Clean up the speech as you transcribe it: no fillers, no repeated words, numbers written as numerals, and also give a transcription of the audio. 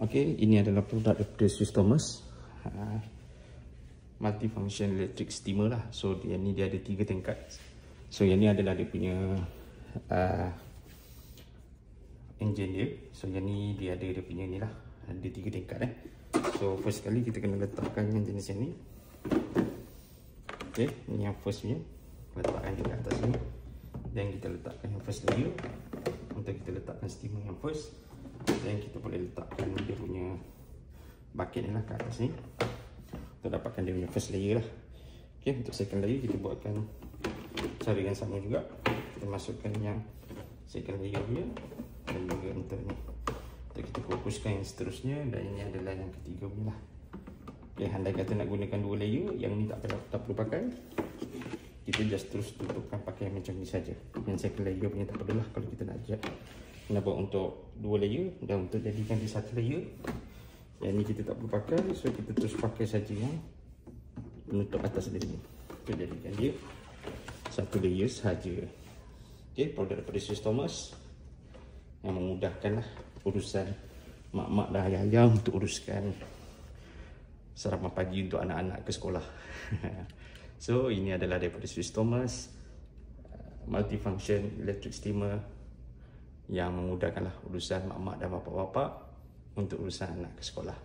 Okey, ini adalah produk daripada Swiss Thomas. Multifunction electric steamer lah. So dia ni dia ada 3 tingkat. So yang ni adalah dia punya engine dia. So yang ni dia ada dia punya ni lah. Ada 3 tingkat So first kali kita kena letakkan yang jenis yang ni. Okey, ini yang first punya. Letakkan dekat atas ni. Dan kita letakkan yang first layer. Untuk kita letakkan steamer yang first. Dan kita boleh letakkan dia punya bucket ni lah kat atas ni untuk dapatkan dia punya first layer lah. Okay, untuk second layer kita buatkan cara yang sama juga. Kita masukkan yang second layer dia dan juga untuk ni untuk kita fokuskan yang seterusnya, dan ini adalah yang ketiga punya lah. Okay, andai kata nak gunakan 2 layer, yang ni tak perlu pakai, kita just terus tutupkan pakai macam ni saja. Yang second layer punya tak perlulah kalau kita nak ajak. Kena buat untuk 2 layer, dan untuk jadikan dia 1 layer, yang ni kita tak perlu pakai. So kita terus pakai saja yang penutup atas dia ni untuk jadikan dia 1 layer saja. Okay, produk daripada Swiss Thomas yang memudahkan lah urusan mak-mak dan ayah-ayah untuk uruskan sarapan pagi untuk anak-anak ke sekolah. So ini adalah daripada Swiss Thomas multifunction electric steamer yang memudahkanlah urusan mak-mak dan bapa-bapa untuk urusan anak ke sekolah.